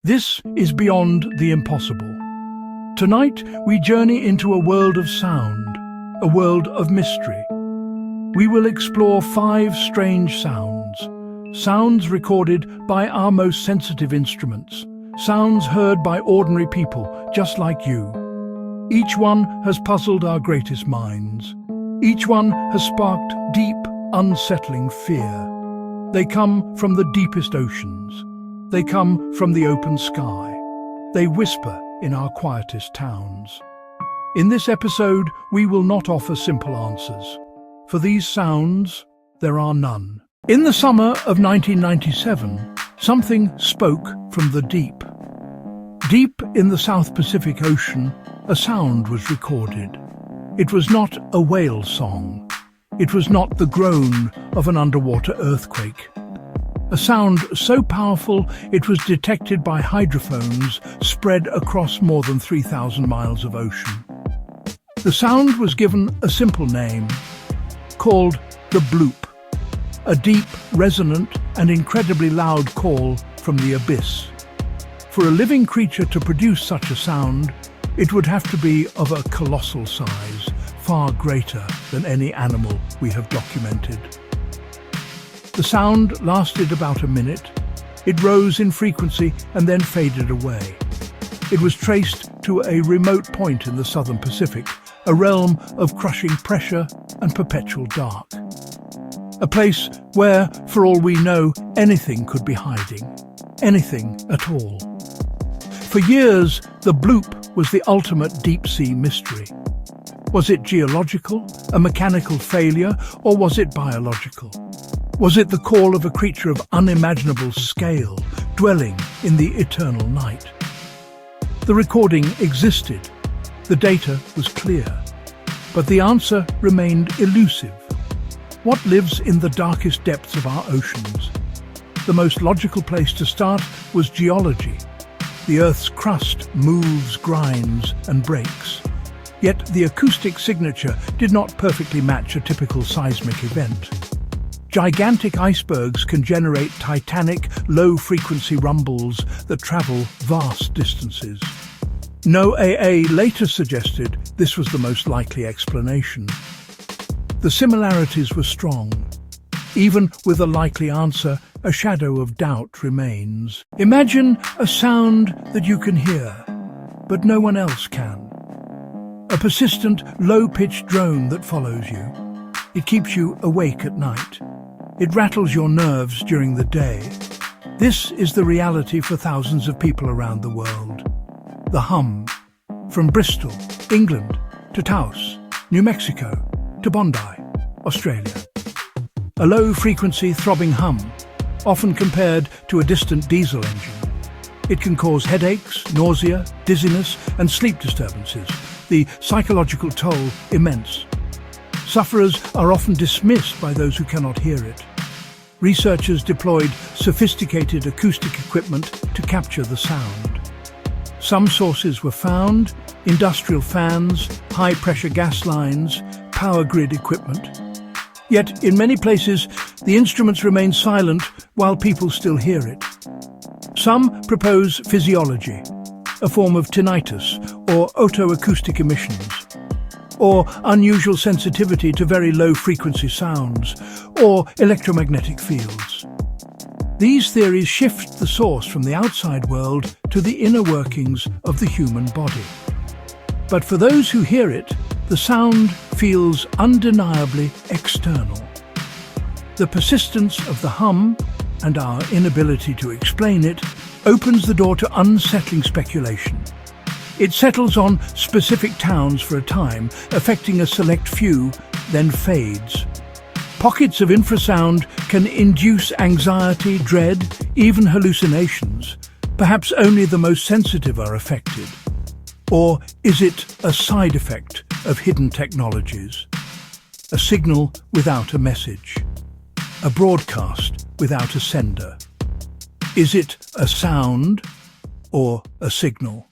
This is Beyond the Impossible. Tonight, we journey into a world of sound, a world of mystery. We will explore 5 strange sounds recorded by our most sensitive instruments, sounds heard by ordinary people just like you. Each one has puzzled our greatest minds. Each one has sparked deep, unsettling fear. They come from the deepest oceans. They come from the open sky. They whisper in our quietest towns. In this episode, we will not offer simple answers. For these sounds, there are none. In the summer of 1997, something spoke from the deep. Deep in the South Pacific Ocean, a sound was recorded. It was not a whale song. It was not the groan of an underwater earthquake. A sound so powerful it was detected by hydrophones spread across more than 3,000 miles of ocean. The sound was given a simple name, called the bloop, a deep, resonant and incredibly loud call from the abyss. For a living creature to produce such a sound, it would have to be of a colossal size, far greater than any animal we have documented. The sound lasted about a minute. It rose in frequency and then faded away. It was traced to a remote point in the southern Pacific, a realm of crushing pressure and perpetual dark. A place where, for all we know, anything could be hiding. Anything at all. For years, the bloop was the ultimate deep-sea mystery. Was it geological, a mechanical failure, or was it biological? Was it the call of a creature of unimaginable scale, dwelling in the eternal night? The recording existed. The data was clear. But the answer remained elusive. What lives in the darkest depths of our oceans? The most logical place to start was geology. The Earth's crust moves, grinds, and breaks. Yet the acoustic signature did not perfectly match a typical seismic event. Gigantic icebergs can generate titanic, low-frequency rumbles that travel vast distances. NOAA later suggested this was the most likely explanation. The similarities were strong. Even with a likely answer, a shadow of doubt remains. Imagine a sound that you can hear, but no one else can. A persistent, low-pitched drone that follows you. It keeps you awake at night. It rattles your nerves during the day. This is the reality for thousands of people around the world. The hum. From Bristol, England, to Taos, New Mexico, to Bondi, Australia. A low-frequency throbbing hum, often compared to a distant diesel engine. It can cause headaches, nausea, dizziness, and sleep disturbances. The psychological toll immense. Sufferers are often dismissed by those who cannot hear it. Researchers deployed sophisticated acoustic equipment to capture the sound. Some sources were found: industrial fans, high-pressure gas lines, power grid equipment. Yet, in many places, the instruments remain silent while people still hear it. Some propose physiology, a form of tinnitus or otoacoustic emissions, or unusual sensitivity to very low-frequency sounds, or electromagnetic fields. These theories shift the source from the outside world to the inner workings of the human body. But for those who hear it, the sound feels undeniably external. The persistence of the hum, and our inability to explain it, opens the door to unsettling speculation. It settles on specific towns for a time, affecting a select few, then fades. Pockets of infrasound can induce anxiety, dread, even hallucinations. Perhaps only the most sensitive are affected. Or is it a side effect of hidden technologies? A signal without a message. A broadcast without a sender. Is it a sound or a signal?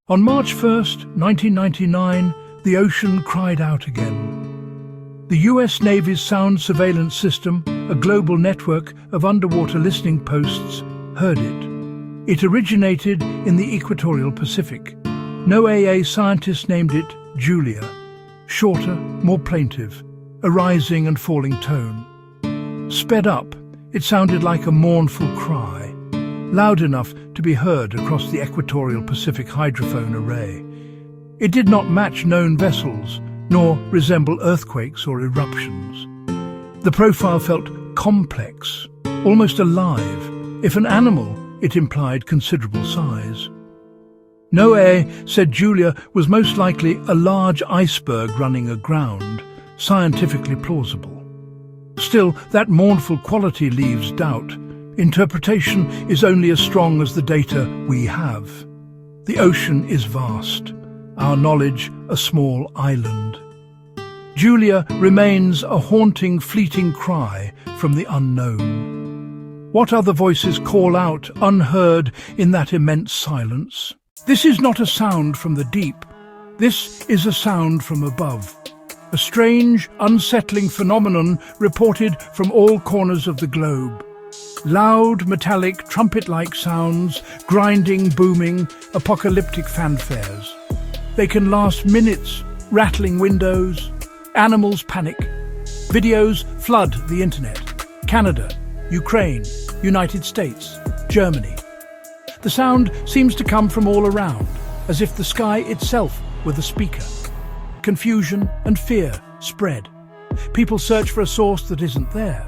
On March 1st, 1999, the ocean cried out again. The US Navy's sound surveillance system, a global network of underwater listening posts, heard it. It originated in the equatorial Pacific. NOAA scientists named it Julia, shorter, more plaintive, a rising and falling tone. Sped up, it sounded like a mournful cry, loud enough to be heard across the equatorial Pacific hydrophone array. It did not match known vessels, nor resemble earthquakes or eruptions. The profile felt complex, almost alive. If an animal, it implied considerable size. NOAA said Julia was most likely a large iceberg running aground, scientifically plausible. Still, that mournful quality leaves doubt. Interpretation is only as strong as the data we have. The ocean is vast, our knowledge a small island. Julia remains a haunting, fleeting cry from the unknown. What other voices call out, unheard, in that immense silence? This is not a sound from the deep. This is a sound from above. A strange, unsettling phenomenon reported from all corners of the globe. Loud, metallic, trumpet-like sounds, grinding, booming, apocalyptic fanfares. They can last minutes, rattling windows. Animals panic. Videos flood the internet. Canada, Ukraine, United States, Germany. The sound seems to come from all around, as if the sky itself were the speaker. Confusion and fear spread. People search for a source that isn't there.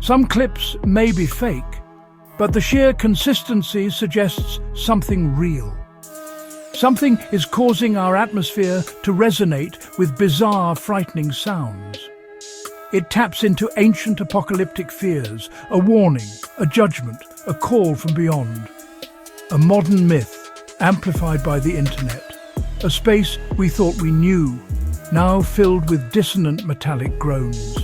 Some clips may be fake, but the sheer consistency suggests something real. Something is causing our atmosphere to resonate with bizarre, frightening sounds. It taps into ancient apocalyptic fears, a warning, a judgment, a call from beyond. A modern myth, amplified by the internet. A space we thought we knew, now filled with dissonant metallic groans.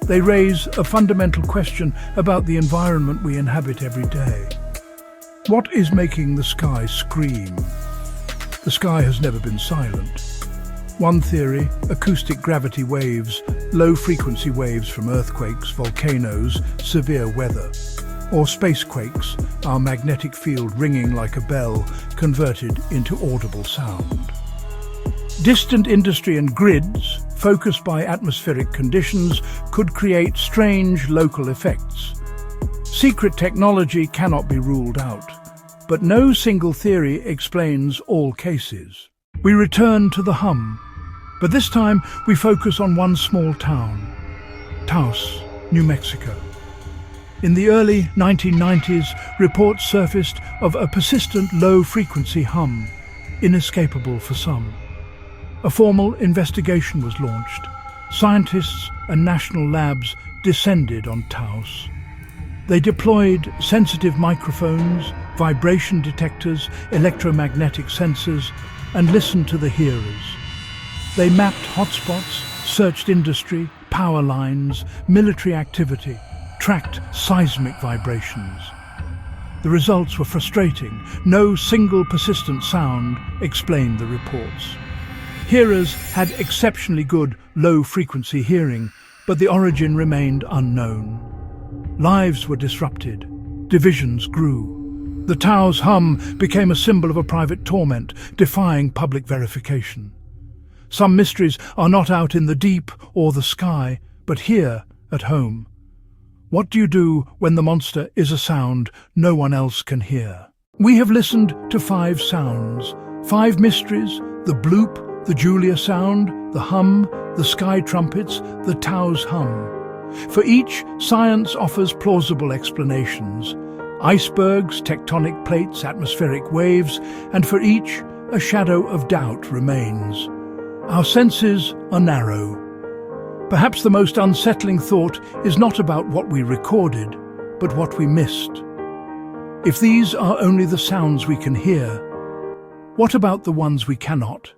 They raise a fundamental question about the environment we inhabit every day. What is making the sky scream? The sky has never been silent. One theory, acoustic gravity waves, low-frequency waves from earthquakes, volcanoes, severe weather. Or spacequakes, our magnetic field ringing like a bell, converted into audible sound. Distant industry and grids, focused by atmospheric conditions, could create strange local effects. Secret technology cannot be ruled out, but no single theory explains all cases. We return to the hum, but this time we focus on one small town, Taos, New Mexico. In the early 1990s, reports surfaced of a persistent low-frequency hum, inescapable for some. A formal investigation was launched. Scientists and national labs descended on Taos. They deployed sensitive microphones, vibration detectors, electromagnetic sensors, and listened to the hearers. They mapped hotspots, searched industry, power lines, military activity, tracked seismic vibrations. The results were frustrating. No single persistent sound explained the reports. Hearers had exceptionally good low-frequency hearing, but the origin remained unknown. Lives were disrupted. Divisions grew. The Taos hum became a symbol of a private torment, defying public verification. Some mysteries are not out in the deep or the sky, but here at home. What do you do when the monster is a sound no one else can hear? We have listened to 5 sounds, 5 mysteries: the bloop, the Julia sound, the hum, the sky trumpets, the Taos hum. For each, science offers plausible explanations. Icebergs, tectonic plates, atmospheric waves, and for each, a shadow of doubt remains. Our senses are narrow. Perhaps the most unsettling thought is not about what we recorded, but what we missed. If these are only the sounds we can hear, what about the ones we cannot?